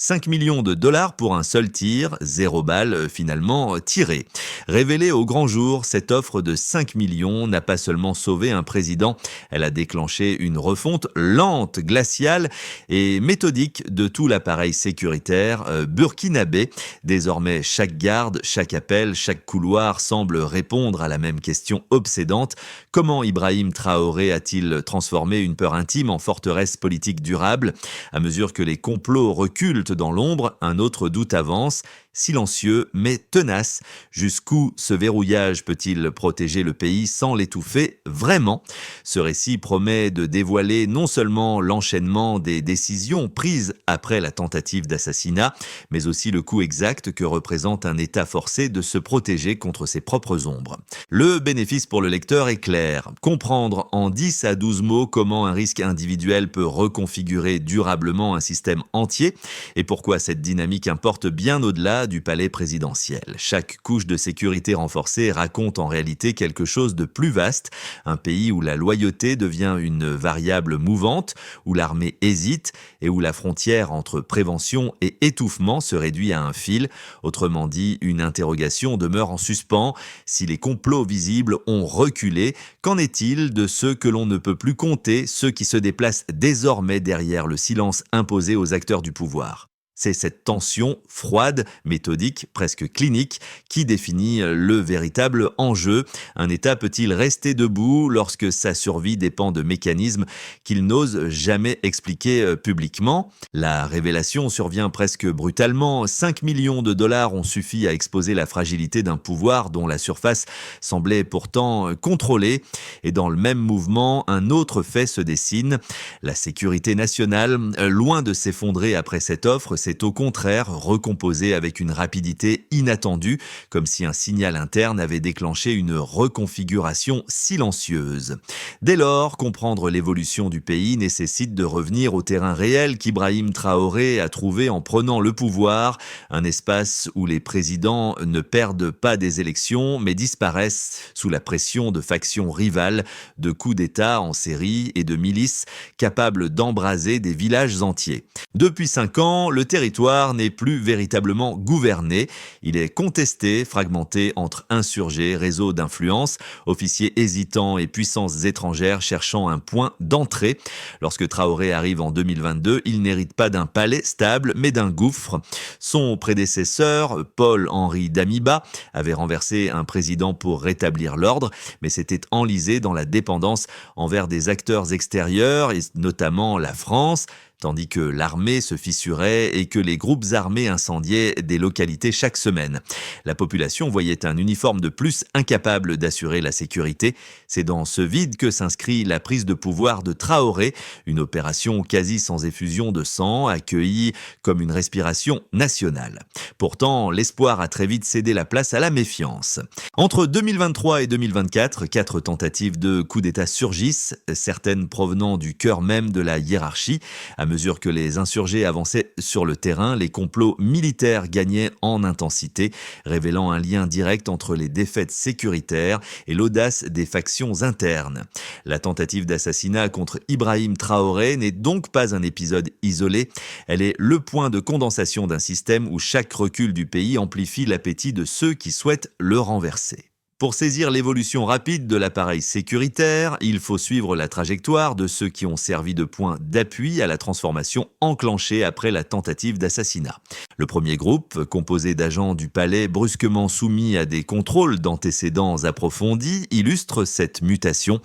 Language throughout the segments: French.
5 millions de dollars pour un seul tir, 0 balle finalement tirée. Révélée au grand jour, cette offre de 5 millions n'a pas seulement sauvé un président, elle a déclenché une refonte lente, glaciale et méthodique de tout l'appareil sécuritaire burkinabé. Désormais, chaque garde, chaque appel, chaque couloir semble répondre à la même question obsédante. Comment Ibrahim Traoré a-t-il transformé une peur intime en forteresse politique durable ? À mesure que les complots reculent dans l'ombre, un autre doute avance, silencieux mais tenace. Jusqu'où ce verrouillage peut-il protéger le pays sans l'étouffer vraiment ? Ce récit promet de dévoiler non seulement l'enchaînement des décisions prises après la tentative d'assassinat, mais aussi le coût exact que représente un État forcé de se protéger contre ses propres ombres. Le bénéfice pour le lecteur est clair. Comprendre en 10 à 12 mots comment un risque individuel peut reconfigurer durablement un système entier et pourquoi cette dynamique importe bien au-delà du palais présidentiel. Chaque couche de sécurité renforcée raconte en réalité quelque chose de plus vaste, un pays où la loyauté devient une variable mouvante, où l'armée hésite et où la frontière entre prévention et étouffement se réduit à un fil. Autrement dit, une interrogation demeure en suspens. Si les complots visibles ont reculé, qu'en est-il de ceux que l'on ne peut plus compter, ceux qui se déplacent désormais derrière le silence imposé aux acteurs du pouvoir ? C'est cette tension froide, méthodique, presque clinique, qui définit le véritable enjeu. Un État peut-il rester debout lorsque sa survie dépend de mécanismes qu'il n'ose jamais expliquer publiquement ? La révélation survient presque brutalement. 5 millions de dollars ont suffi à exposer la fragilité d'un pouvoir dont la surface semblait pourtant contrôlée. Et dans le même mouvement, un autre fait se dessine. La sécurité nationale, loin de s'effondrer après cette offre, s'est au contraire recomposé avec une rapidité inattendue, comme si un signal interne avait déclenché une reconfiguration silencieuse. Dès lors, comprendre l'évolution du pays nécessite de revenir au terrain réel qu'Ibrahim Traoré a trouvé en prenant le pouvoir, un espace où les présidents ne perdent pas des élections, mais disparaissent sous la pression de factions rivales, de coups d'État en série et de milices capables d'embraser des villages entiers. Depuis 5 ans, le territoire n'est plus véritablement gouverné. Il est contesté, fragmenté entre insurgés, réseaux d'influence, officiers hésitants et puissances étrangères cherchant un point d'entrée. Lorsque Traoré arrive en 2022, il n'hérite pas d'un palais stable, mais d'un gouffre. Son prédécesseur, Paul-Henri Damiba, avait renversé un président pour rétablir l'ordre, mais s'était enlisé dans la dépendance envers des acteurs extérieurs, et notamment la France, tandis que l'armée se fissurait et que les groupes armés incendiaient des localités chaque semaine. La population voyait un uniforme de plus incapable d'assurer la sécurité. C'est dans ce vide que s'inscrit la prise de pouvoir de Traoré, une opération quasi sans effusion de sang, accueillie comme une respiration nationale. Pourtant, l'espoir a très vite cédé la place à la méfiance. Entre 2023 et 2024, 4 tentatives de coup d'État surgissent, certaines provenant du cœur même de la hiérarchie. À mesure que les insurgés avançaient sur le terrain, les complots militaires gagnaient en intensité, révélant un lien direct entre les défaites sécuritaires et l'audace des factions internes. La tentative d'assassinat contre Ibrahim Traoré n'est donc pas un épisode isolé, elle est le point de condensation d'un système où chaque recul du pays amplifie l'appétit de ceux qui souhaitent le renverser. Pour saisir l'évolution rapide de l'appareil sécuritaire, il faut suivre la trajectoire de ceux qui ont servi de point d'appui à la transformation enclenchée après la tentative d'assassinat. Le premier groupe, composé d'agents du palais brusquement soumis à des contrôles d'antécédents approfondis, illustre cette mutation.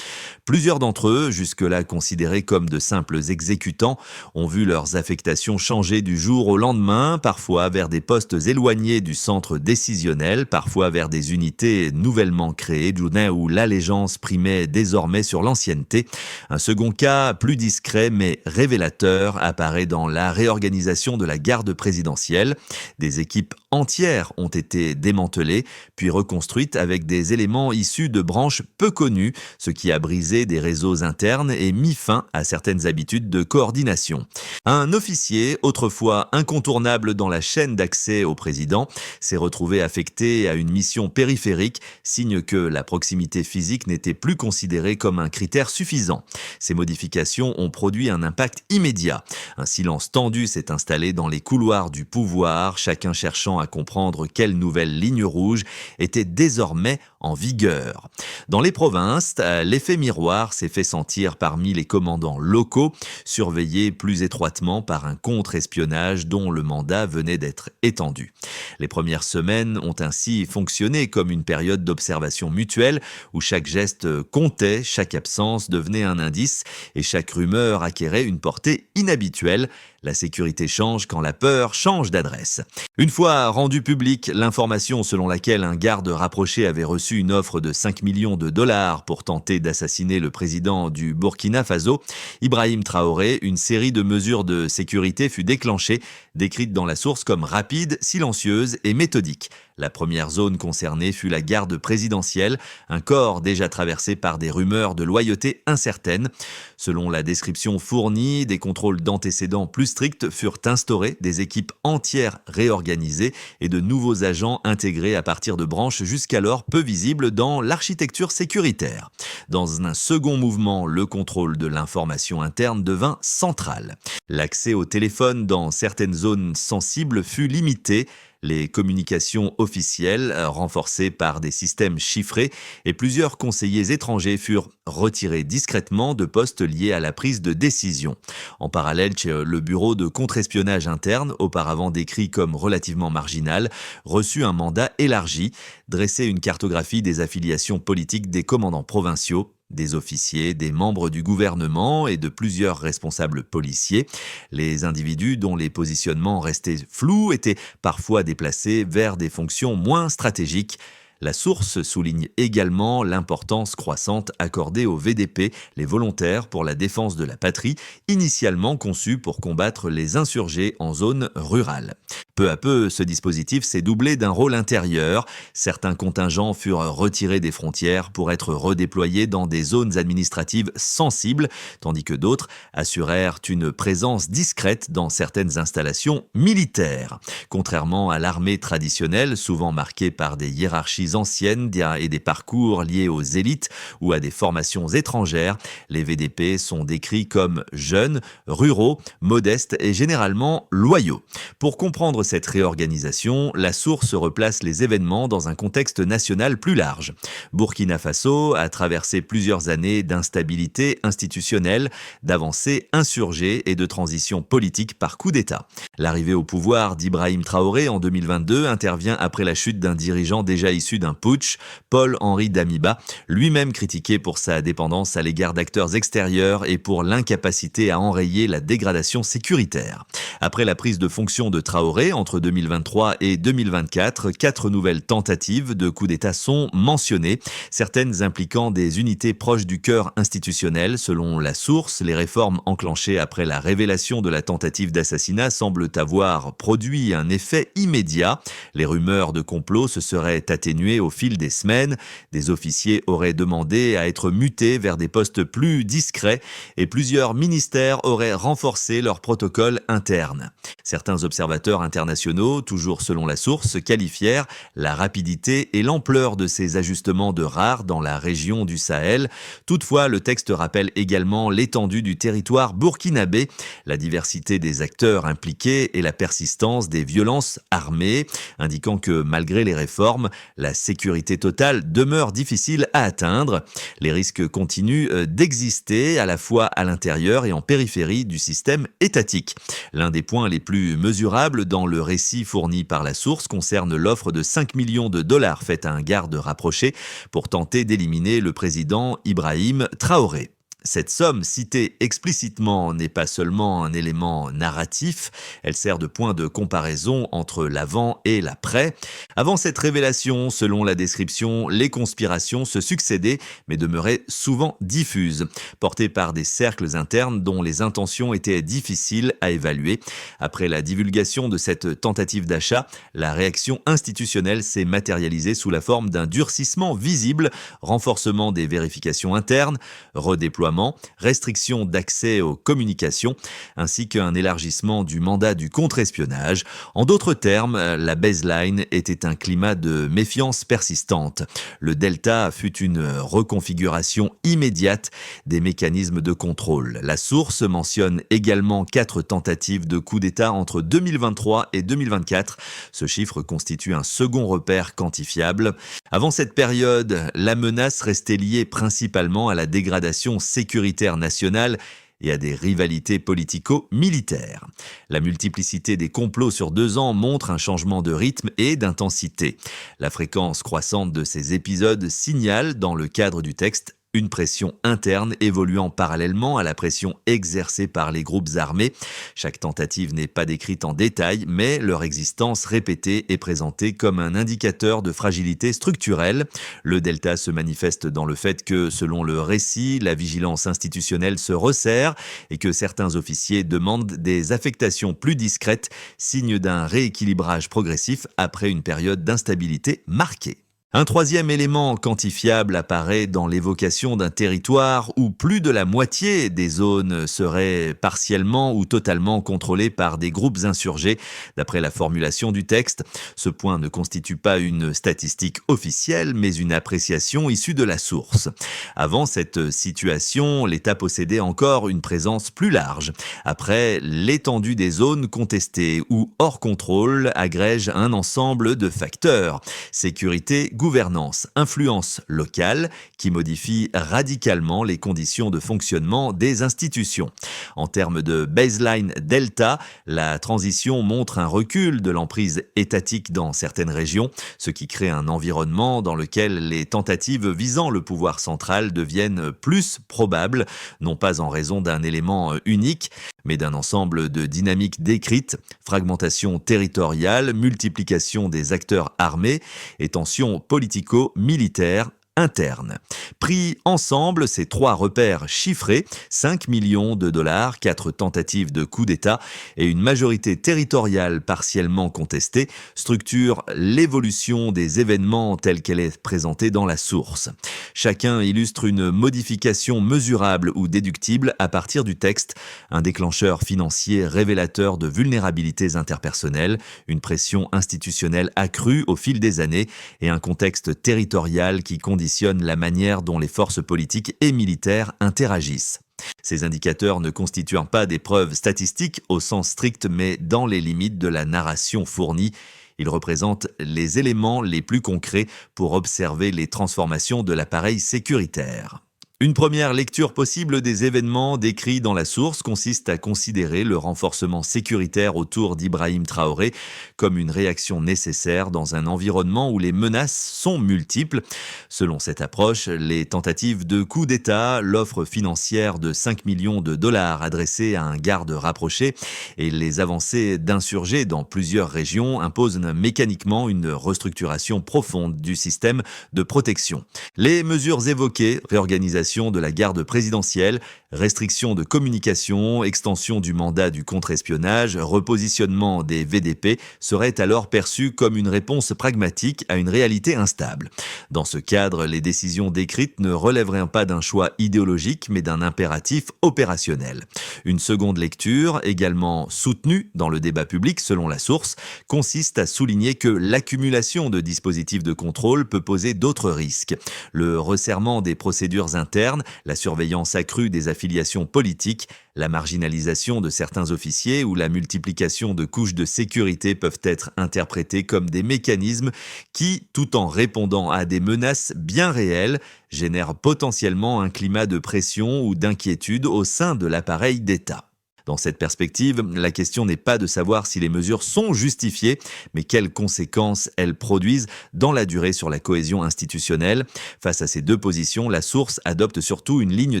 Plusieurs d'entre eux, jusque-là considérés comme de simples exécutants, ont vu leurs affectations changer du jour au lendemain, parfois vers des postes éloignés du centre décisionnel, parfois vers des unités nouvellement créées, où l'allégeance primait désormais sur l'ancienneté. Un second cas, plus discret mais révélateur, apparaît dans la réorganisation de la garde présidentielle. présidentielle. Des équipes entières ont été démantelées, puis reconstruites avec des éléments issus de branches peu connues, ce qui a brisé des réseaux internes et mis fin à certaines habitudes de coordination. Un officier, autrefois incontournable dans la chaîne d'accès au président, s'est retrouvé affecté à une mission périphérique, signe que la proximité physique n'était plus considérée comme un critère suffisant. Ces modifications ont produit un impact immédiat. Un silence tendu s'est installé dans les couloirs du pouvoir, chacun cherchant à comprendre quelle nouvelle ligne rouge était désormais en vigueur. Dans les provinces, l'effet miroir s'est fait sentir parmi les commandants locaux, surveillés plus étroitement par un contre-espionnage dont le mandat venait d'être étendu. Les premières semaines ont ainsi fonctionné comme une période d'observation mutuelle où chaque geste comptait, chaque absence devenait un indice et chaque rumeur acquérait une portée inhabituelle. La sécurité change quand la peur change d'adresse. Une fois rendue publique l'information selon laquelle un garde rapproché avait reçu une offre de 5 millions de dollars pour tenter d'assassiner le président du Burkina Faso, Ibrahim Traoré, une série de mesures de sécurité fut déclenchée, décrite dans la source comme rapide, silencieuse et méthodique. La première zone concernée fut la garde présidentielle, un corps déjà traversé par des rumeurs de loyauté incertaines. Selon la description fournie, des contrôles d'antécédents plus stricts furent instaurés, des équipes entières réorganisées et de nouveaux agents intégrés à partir de branches jusqu'alors peu visibles dans l'architecture sécuritaire. Dans un second mouvement, le contrôle de l'information interne devint central. L'accès au téléphone dans certaines zones sensibles fut limité. Les communications officielles, renforcées par des systèmes chiffrés, et plusieurs conseillers étrangers furent retirés discrètement de postes liés à la prise de décision. En parallèle, le bureau de contre-espionnage interne, auparavant décrit comme relativement marginal, reçut un mandat élargi, dresser une cartographie des affiliations politiques des commandants provinciaux, des officiers, des membres du gouvernement et de plusieurs responsables policiers. Les individus dont les positionnements restaient flous étaient parfois déplacés vers des fonctions moins stratégiques. La source souligne également l'importance croissante accordée aux VDP, les volontaires pour la défense de la patrie, initialement conçus pour combattre les insurgés en zone rurale. Peu à peu, ce dispositif s'est doublé d'un rôle intérieur. Certains contingents furent retirés des frontières pour être redéployés dans des zones administratives sensibles, tandis que d'autres assurèrent une présence discrète dans certaines installations militaires. Contrairement à l'armée traditionnelle, souvent marquée par des hiérarchies anciennes et des parcours liés aux élites ou à des formations étrangères, les VDP sont décrits comme jeunes, ruraux, modestes et généralement loyaux. Pour comprendre cette réorganisation, la source replace les événements dans un contexte national plus large. Burkina Faso a traversé plusieurs années d'instabilité institutionnelle, d'avancées insurgées et de transition politique par coup d'État. L'arrivée au pouvoir d'Ibrahim Traoré en 2022 intervient après la chute d'un dirigeant déjà issu d'un putsch, Paul-Henri Damiba, lui-même critiqué pour sa dépendance à l'égard d'acteurs extérieurs et pour l'incapacité à enrayer la dégradation sécuritaire. Après la prise de fonction de Traoré entre 2023 et 2024, 4 nouvelles tentatives de coup d'État sont mentionnées, certaines impliquant des unités proches du cœur institutionnel. Selon la source, les réformes enclenchées après la révélation de la tentative d'assassinat semblent avoir produit un effet immédiat. Les rumeurs de complot se seraient atténuées au fil des semaines. Des officiers auraient demandé à être mutés vers des postes plus discrets et plusieurs ministères auraient renforcé leurs protocoles internes. Certains observateurs internationaux, toujours selon la source, qualifièrent la rapidité et l'ampleur de ces ajustements de radar dans la région du Sahel. Toutefois, le texte rappelle également l'étendue du territoire burkinabé, la diversité des acteurs impliqués et la persistance des violences armées, indiquant que malgré les réformes, la sécurité totale demeure difficile à atteindre. Les risques continuent d'exister à la fois à l'intérieur et en périphérie du système étatique. L'un des points les plus mesurables dans le récit fourni par la source concerne l'offre de 5 millions de dollars faite à un garde rapproché pour tenter d'éliminer le président Ibrahim Traoré. Cette somme, citée explicitement, n'est pas seulement un élément narratif, elle sert de point de comparaison entre l'avant et l'après. Avant cette révélation, selon la description, les conspirations se succédaient mais demeuraient souvent diffuses, portées par des cercles internes dont les intentions étaient difficiles à évaluer. Après la divulgation de cette tentative d'achat, la réaction institutionnelle s'est matérialisée sous la forme d'un durcissement visible, renforcement des vérifications internes, redéploiement, restriction d'accès aux communications, ainsi qu'un élargissement du mandat du contre-espionnage. En d'autres termes, la baseline était un climat de méfiance persistante. Le Delta fut une reconfiguration immédiate des mécanismes de contrôle. La source mentionne également 4 tentatives de coup d'État entre 2023 et 2024. Ce chiffre constitue un second repère quantifiable. Avant cette période, la menace restait liée principalement à la dégradation sécuritaire nationale et à des rivalités politico-militaires. La multiplicité des complots sur 2 ans montre un changement de rythme et d'intensité. La fréquence croissante de ces épisodes signale, dans le cadre du texte, une pression interne évoluant parallèlement à la pression exercée par les groupes armés. Chaque tentative n'est pas décrite en détail, mais leur existence répétée est présentée comme un indicateur de fragilité structurelle. Le delta se manifeste dans le fait que, selon le récit, la vigilance institutionnelle se resserre et que certains officiers demandent des affectations plus discrètes, signe d'un rééquilibrage progressif après une période d'instabilité marquée. Un troisième élément quantifiable apparaît dans l'évocation d'un territoire où plus de la moitié des zones seraient partiellement ou totalement contrôlées par des groupes insurgés. D'après la formulation du texte, ce point ne constitue pas une statistique officielle, mais une appréciation issue de la source. Avant cette situation, l'État possédait encore une présence plus large. Après, l'étendue des zones contestées ou hors contrôle agrège un ensemble de facteurs. Sécurité, gouvernance, influence locale qui modifie radicalement les conditions de fonctionnement des institutions. En termes de baseline delta, la transition montre un recul de l'emprise étatique dans certaines régions, ce qui crée un environnement dans lequel les tentatives visant le pouvoir central deviennent plus probables, non pas en raison d'un élément unique, mais d'un ensemble de dynamiques décrites, fragmentation territoriale, multiplication des acteurs armés et tensions politico-militaires interne. Pris ensemble, ces 3 repères chiffrés, 5 millions de dollars, 4 tentatives de coup d'État et une majorité territoriale partiellement contestée, structurent l'évolution des événements telle qu'elle est présentée dans la source. Chacun illustre une modification mesurable ou déductible à partir du texte, un déclencheur financier révélateur de vulnérabilités interpersonnelles, une pression institutionnelle accrue au fil des années et un contexte territorial qui conditionne la manière dont les forces politiques et militaires interagissent. Ces indicateurs ne constituent pas des preuves statistiques au sens strict, mais dans les limites de la narration fournie. Ils représentent les éléments les plus concrets pour observer les transformations de l'appareil sécuritaire. Une première lecture possible des événements décrits dans la source consiste à considérer le renforcement sécuritaire autour d'Ibrahim Traoré comme une réaction nécessaire dans un environnement où les menaces sont multiples. Selon cette approche, les tentatives de coup d'État, l'offre financière de 5 millions de dollars adressée à un garde rapproché et les avancées d'insurgés dans plusieurs régions imposent mécaniquement une restructuration profonde du système de protection. Les mesures évoquées, réorganisation de la garde présidentielle, restriction de communication, extension du mandat du contre-espionnage, repositionnement des VDP seraient alors perçues comme une réponse pragmatique à une réalité instable. Dans ce cadre, les décisions décrites ne relèveraient pas d'un choix idéologique mais d'un impératif opérationnel. Une seconde lecture, également soutenue dans le débat public selon la source, consiste à souligner que l'accumulation de dispositifs de contrôle peut poser d'autres risques. Le resserrement des procédures internes, la surveillance accrue des affiliations politiques, la marginalisation de certains officiers ou la multiplication de couches de sécurité peuvent être interprétés comme des mécanismes qui, tout en répondant à des menaces bien réelles, génèrent potentiellement un climat de pression ou d'inquiétude au sein de l'appareil d'État. Dans cette perspective, la question n'est pas de savoir si les mesures sont justifiées, mais quelles conséquences elles produisent dans la durée sur la cohésion institutionnelle. Face à ces deux positions, la source adopte surtout une ligne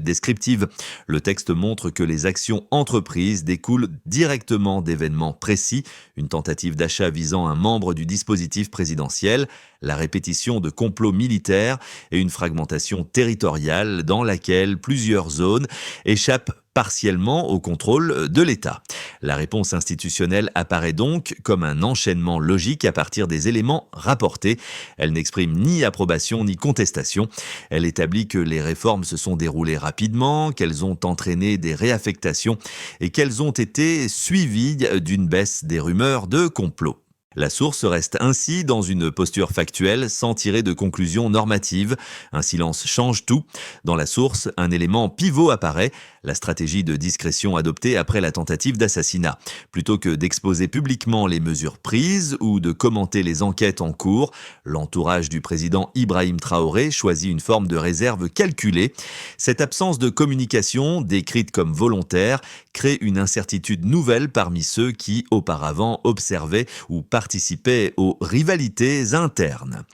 descriptive. Le texte montre que les actions entreprises découlent directement d'événements précis, une tentative d'achat visant un membre du dispositif présidentiel, la répétition de complots militaires et une fragmentation territoriale dans laquelle plusieurs zones échappent partiellement au contrôle de l'État. La réponse institutionnelle apparaît donc comme un enchaînement logique à partir des éléments rapportés. Elle n'exprime ni approbation ni contestation. Elle établit que les réformes se sont déroulées rapidement, qu'elles ont entraîné des réaffectations et qu'elles ont été suivies d'une baisse des rumeurs de complot. La source reste ainsi dans une posture factuelle sans tirer de conclusions normatives. Un silence change tout. Dans la source, un élément pivot apparaît, la stratégie de discrétion adoptée après la tentative d'assassinat. Plutôt que d'exposer publiquement les mesures prises ou de commenter les enquêtes en cours, l'entourage du président Ibrahim Traoré choisit une forme de réserve calculée. Cette absence de communication, décrite comme volontaire, crée une incertitude nouvelle parmi ceux qui, auparavant, observaient ou participaient aux rivalités internes.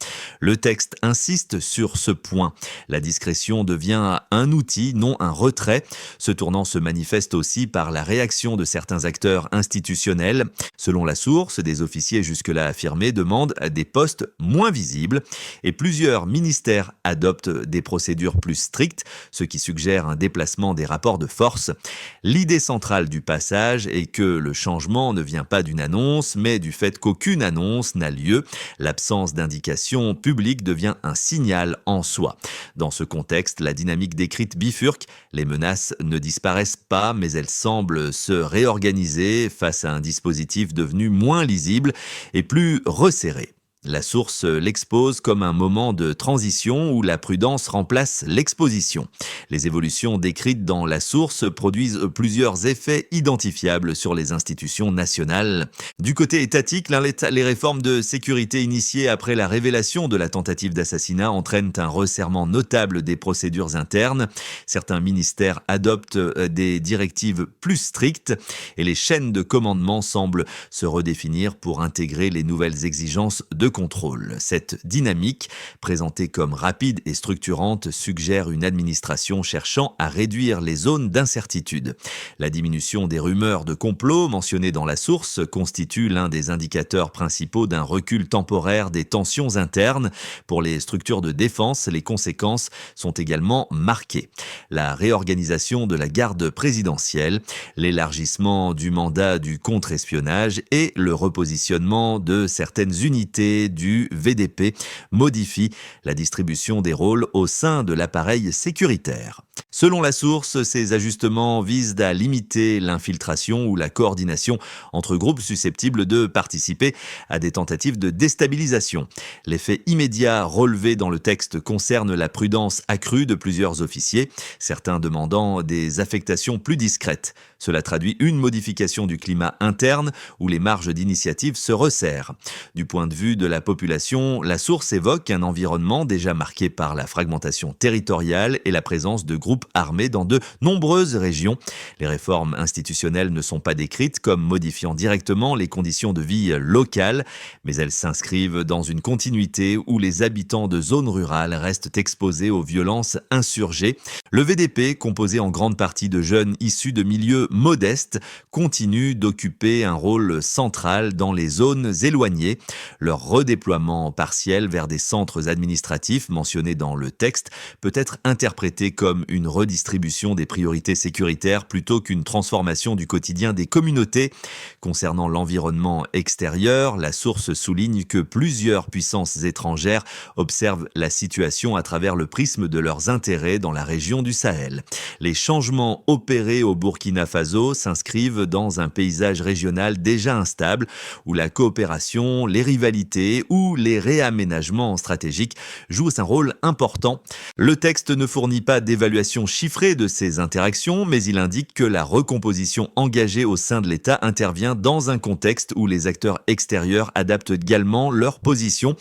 Le texte insiste sur ce point. La discrétion devient un outil, non un retrait. Ce tournant se manifeste aussi par la réaction de certains acteurs institutionnels. Selon la source, des officiers jusque-là affirmés demandent des postes moins visibles et plusieurs ministères adoptent des procédures plus strictes, ce qui suggère un déplacement des rapports de force. L'idée centrale du passage est que le changement ne vient pas d'une annonce, mais du fait qu'aucune annonce n'a lieu. L'absence d'indication publique devient un signal en soi. Dans ce contexte, la dynamique décrite bifurque. Les menaces ne disparaissent pas, mais elles semblent se réorganiser face à un dispositif devenu moins lisible et plus resserré. La source l'expose comme un moment de transition où la prudence remplace l'exposition. Les évolutions décrites dans la source produisent plusieurs effets identifiables sur les institutions nationales. Du côté étatique, les réformes de sécurité initiées après la révélation de la tentative d'assassinat entraînent un resserrement notable des procédures internes. Certains ministères adoptent des directives plus strictes et les chaînes de commandement semblent se redéfinir pour intégrer les nouvelles exigences de contrôle. Cette dynamique, présentée comme rapide et structurante, suggère une administration cherchant à réduire les zones d'incertitude. La diminution des rumeurs de complot mentionnées dans la source constitue l'un des indicateurs principaux d'un recul temporaire des tensions internes. Pour les structures de défense, les conséquences sont également marquées. La réorganisation de la garde présidentielle, l'élargissement du mandat du contre-espionnage et le repositionnement de certaines unités du VDP modifie la distribution des rôles au sein de l'appareil sécuritaire. Selon la source, ces ajustements visent à limiter l'infiltration ou la coordination entre groupes susceptibles de participer à des tentatives de déstabilisation. L'effet immédiat relevé dans le texte concerne la prudence accrue de plusieurs officiers, certains demandant des affectations plus discrètes. Cela traduit une modification du climat interne où les marges d'initiative se resserrent. Du point de vue de la population, la source évoque un environnement déjà marqué par la fragmentation territoriale et la présence de groupes armés dans de nombreuses régions. Les réformes institutionnelles ne sont pas décrites comme modifiant directement les conditions de vie locales, mais elles s'inscrivent dans une continuité où les habitants de zones rurales restent exposés aux violences insurgées. Le VDP, composé en grande partie de jeunes issus de milieux modestes, continue d'occuper un rôle central dans les zones éloignées. Leur redéploiement partiel vers des centres administratifs mentionnés dans le texte peut être interprété comme une redistribution des priorités sécuritaires plutôt qu'une transformation du quotidien des communautés. Concernant l'environnement extérieur, la source souligne que plusieurs puissances étrangères observent la situation à travers le prisme de leurs intérêts dans la région du Sahel. Les changements opérés au Burkina Faso s'inscrivent dans un paysage régional déjà instable où la coopération, les rivalités ou les réaménagements stratégiques jouent un rôle important. Le texte ne fournit pas d'évaluation description chiffrée de ces interactions, mais il indique que la recomposition engagée au sein de l'État intervient dans un contexte où les acteurs extérieurs adaptent également leur position.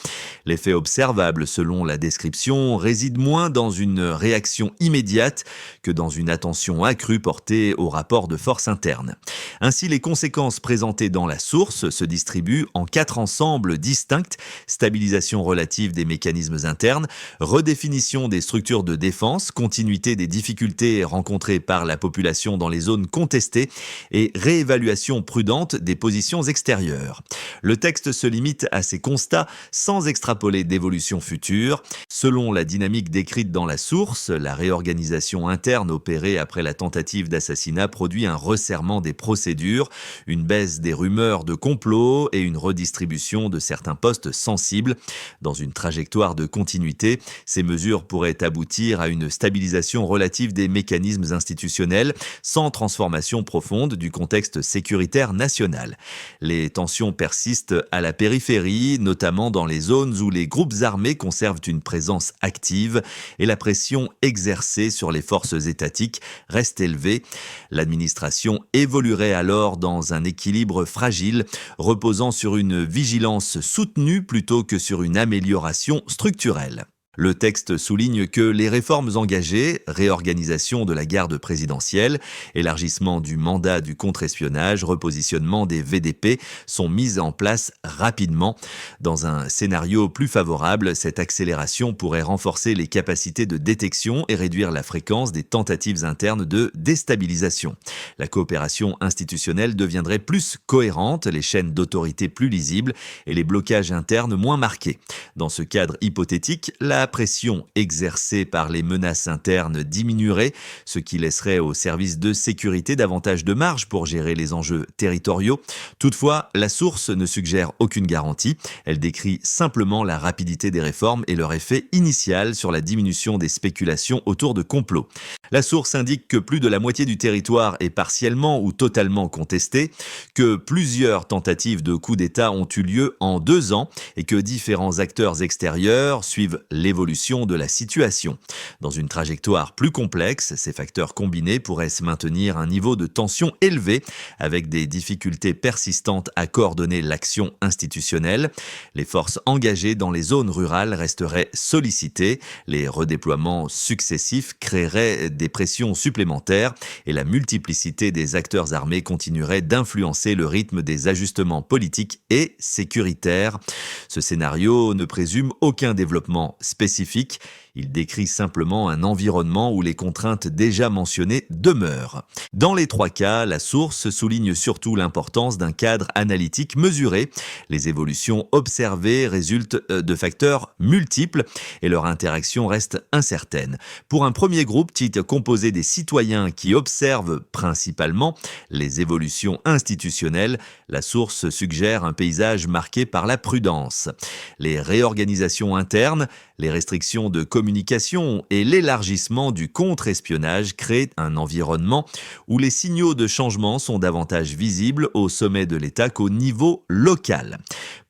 L'effet observable, selon la description, réside moins dans une réaction immédiate que dans une attention accrue portée au rapport de force interne. Ainsi, les conséquences présentées dans la source se distribuent en 4 ensembles distincts: stabilisation relative des mécanismes internes, redéfinition des structures de défense, continuité des difficultés rencontrées par la population dans les zones contestées et réévaluation prudente des positions extérieures. Le texte se limite à ces constats sans extrapoler d'évolution future. Selon la dynamique décrite dans la source, la réorganisation interne opérée après la tentative d'assassinat produit un resserrement des procédures, une baisse des rumeurs de complot et une redistribution de certains postes sensibles. Dans une trajectoire de continuité, ces mesures pourraient aboutir à une stabilisation relative des mécanismes institutionnels sans transformation profonde du contexte sécuritaire national. Les tensions persistent à la périphérie, notamment dans les zones où les groupes armés conservent une présence active et la pression exercée sur les forces étatiques reste élevée. L'administration évoluerait alors dans un équilibre fragile, reposant sur une vigilance soutenue plutôt que sur une amélioration structurelle. Le texte souligne que les réformes engagées, réorganisation de la garde présidentielle, élargissement du mandat du contre-espionnage, repositionnement des VDP, sont mises en place rapidement. Dans un scénario plus favorable, cette accélération pourrait renforcer les capacités de détection et réduire la fréquence des tentatives internes de déstabilisation. La coopération institutionnelle deviendrait plus cohérente, les chaînes d'autorité plus lisibles et les blocages internes moins marqués. Dans ce cadre hypothétique, la pression exercée par les menaces internes diminuerait, ce qui laisserait aux services de sécurité davantage de marge pour gérer les enjeux territoriaux. Toutefois, la source ne suggère aucune garantie. Elle décrit simplement la rapidité des réformes et leur effet initial sur la diminution des spéculations autour de complots. La source indique que plus de la moitié du territoire est partiellement ou totalement contesté, que plusieurs tentatives de coup d'État ont eu lieu en 2 ans et que différents acteurs extérieurs suivent l'évolution de la situation. Dans une trajectoire plus complexe, ces facteurs combinés pourraient se maintenir un niveau de tension élevé avec des difficultés persistantes à coordonner l'action institutionnelle. Les forces engagées dans les zones rurales resteraient sollicitées, les redéploiements successifs créeraient des pressions supplémentaires et la multiplicité des acteurs armés continuerait d'influencer le rythme des ajustements politiques et sécuritaires. Ce scénario ne présume aucun développement spécifique. Il décrit simplement un environnement où les contraintes déjà mentionnées demeurent. Dans les 3 cas, la source souligne surtout l'importance d'un cadre analytique mesuré. Les évolutions observées résultent de facteurs multiples et leur interaction reste incertaine. Pour un premier groupe, titre composé des citoyens qui observent principalement les évolutions institutionnelles, la source suggère un paysage marqué par la prudence. Les réorganisations internes, les restrictions de communication et l'élargissement du contre-espionnage créent un environnement où les signaux de changement sont davantage visibles au sommet de l'État qu'au niveau local.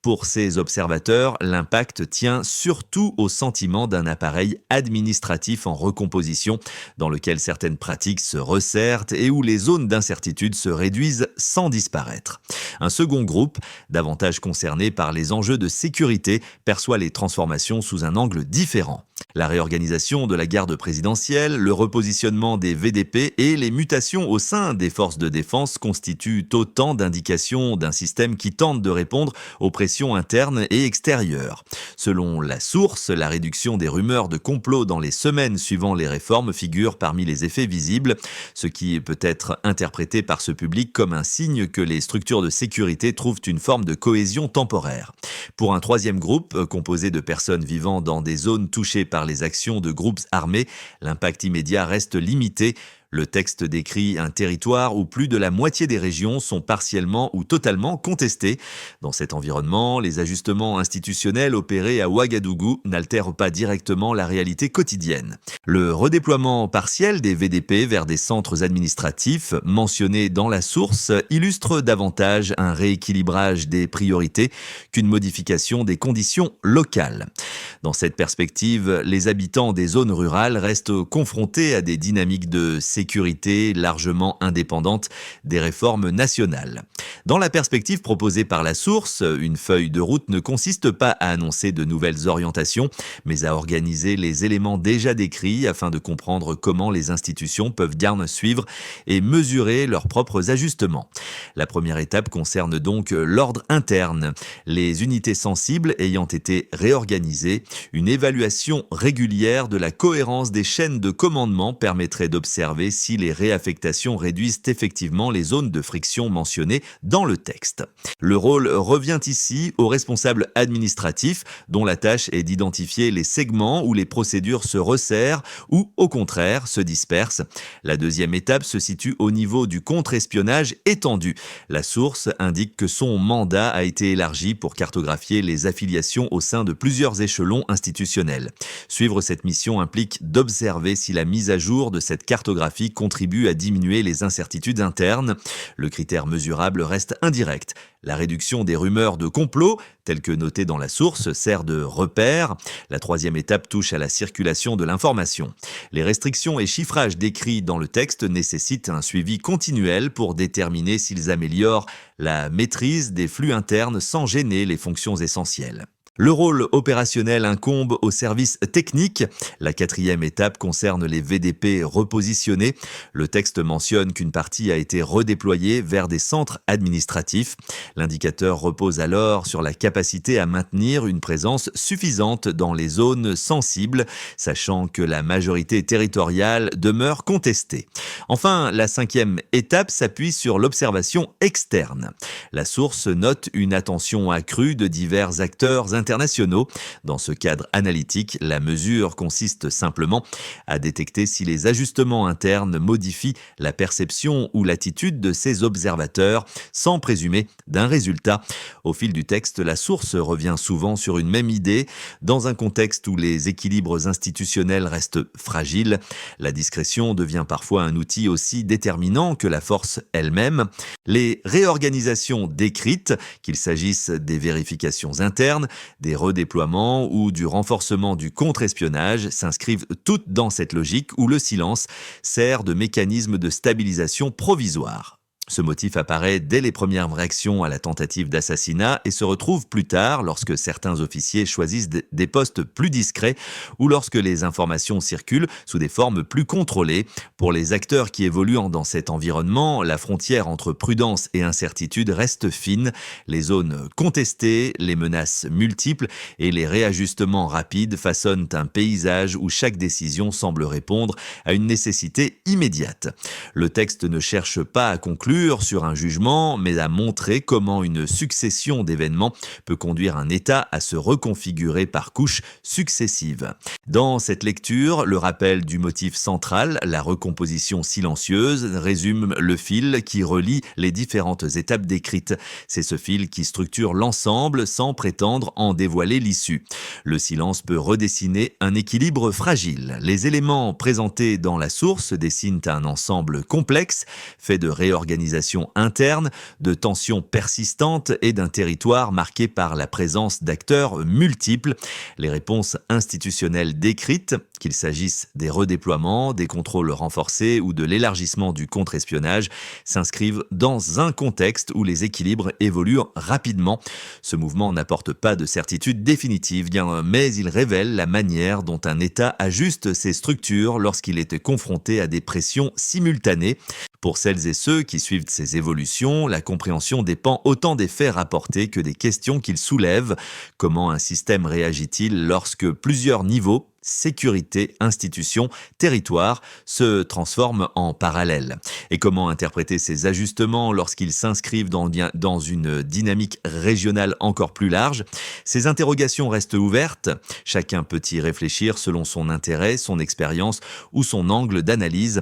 Pour ces observateurs, l'impact tient surtout au sentiment d'un appareil administratif en recomposition, dans lequel certaines pratiques se resserrent et où les zones d'incertitude se réduisent sans disparaître. Un second groupe, davantage concerné par les enjeux de sécurité, perçoit les transformations sous un angle différent. La réorganisation de la garde présidentielle, le repositionnement des VDP et les mutations au sein des forces de défense constituent autant d'indications d'un système qui tente de répondre aux pressions internes et extérieures. Selon la source, la réduction des rumeurs de complot dans les semaines suivant les réformes figure parmi les effets visibles, ce qui peut être interprété par ce public comme un signe que les structures de sécurité trouvent une forme de cohésion temporaire. Pour un troisième groupe, composé de personnes vivant dans des zones touchées par les actions de groupes armés, l'impact immédiat reste limité. Le texte décrit un territoire où plus de la moitié des régions sont partiellement ou totalement contestées. Dans cet environnement, les ajustements institutionnels opérés à Ouagadougou n'altèrent pas directement la réalité quotidienne. Le redéploiement partiel des VDP vers des centres administratifs mentionnés dans la source illustre davantage un rééquilibrage des priorités qu'une modification des conditions locales. Dans cette perspective, les habitants des zones rurales restent confrontés à des dynamiques de sécurité largement indépendantes des réformes nationales. Dans la perspective proposée par la source, une feuille de route ne consiste pas à annoncer de nouvelles orientations, mais à organiser les éléments déjà décrits afin de comprendre comment les institutions peuvent bien suivre et mesurer leurs propres ajustements. La première étape concerne donc l'ordre interne. Les unités sensibles ayant été réorganisées, une évaluation régulière de la cohérence des chaînes de commandement permettrait d'observer si les réaffectations réduisent effectivement les zones de friction mentionnées dans le texte. Le rôle revient ici aux responsables administratifs dont la tâche est d'identifier les segments où les procédures se resserrent ou au contraire se dispersent. La deuxième étape se situe au niveau du contre-espionnage étendu. La source indique que son mandat a été élargi pour cartographier les affiliations au sein de plusieurs échelons institutionnels. Suivre cette mission implique d'observer si la mise à jour de cette cartographie contribue à diminuer les incertitudes internes. Le critère mesurable reste indirect. La réduction des rumeurs de complot, telles que notées dans la source, sert de repère. La troisième étape touche à la circulation de l'information. Les restrictions et chiffrages décrits dans le texte nécessitent un suivi continuel pour déterminer s'ils améliorent la maîtrise des flux internes sans gêner les fonctions essentielles. Le rôle opérationnel incombe aux services techniques. La quatrième étape concerne les VDP repositionnés. Le texte mentionne qu'une partie a été redéployée vers des centres administratifs. L'indicateur repose alors sur la capacité à maintenir une présence suffisante dans les zones sensibles, sachant que la majorité territoriale demeure contestée. Enfin, la cinquième étape s'appuie sur l'observation externe. La source note une attention accrue de divers acteurs internationaux. Dans ce cadre analytique, la mesure consiste simplement à détecter si les ajustements internes modifient la perception ou l'attitude de ces observateurs sans présumer d'un résultat. Au fil du texte, la source revient souvent sur une même idée. Dans un contexte où les équilibres institutionnels restent fragiles, la discrétion devient parfois un outil aussi déterminant que la force elle-même. Les réorganisations décrites, qu'il s'agisse des vérifications internes, des redéploiements ou du renforcement du contre-espionnage, s'inscrivent toutes dans cette logique où le silence sert de mécanisme de stabilisation provisoire. Ce motif apparaît dès les premières réactions à la tentative d'assassinat et se retrouve plus tard lorsque certains officiers choisissent des postes plus discrets ou lorsque les informations circulent sous des formes plus contrôlées. Pour les acteurs qui évoluent dans cet environnement, la frontière entre prudence et incertitude reste fine. Les zones contestées, les menaces multiples et les réajustements rapides façonnent un paysage où chaque décision semble répondre à une nécessité immédiate. Le texte ne cherche pas à conclure sur un jugement, mais à montrer comment une succession d'événements peut conduire un État à se reconfigurer par couches successives. Dans cette lecture, le rappel du motif central, la recomposition silencieuse, résume le fil qui relie les différentes étapes décrites. C'est ce fil qui structure l'ensemble sans prétendre en dévoiler l'issue. Le silence peut redessiner un équilibre fragile. Les éléments présentés dans la source dessinent un ensemble complexe, fait de réorganisation interne, de tensions persistantes et d'un territoire marqué par la présence d'acteurs multiples. Les réponses institutionnelles décrites, qu'il s'agisse des redéploiements, des contrôles renforcés ou de l'élargissement du contre-espionnage, s'inscrivent dans un contexte où les équilibres évoluent rapidement. Ce mouvement n'apporte pas de certitude définitive, mais il révèle la manière dont un État ajuste ses structures lorsqu'il est confronté à des pressions simultanées. Pour celles et ceux qui suivent ces évolutions, la compréhension dépend autant des faits rapportés que des questions qu'ils soulèvent. Comment un système réagit-il lorsque plusieurs niveaux, sécurité, institutions, territoire, se transforment en parallèle? Et comment interpréter ces ajustements lorsqu'ils s'inscrivent dans une dynamique régionale encore plus large? Ces interrogations restent ouvertes. Chacun peut y réfléchir selon son intérêt, son expérience ou son angle d'analyse.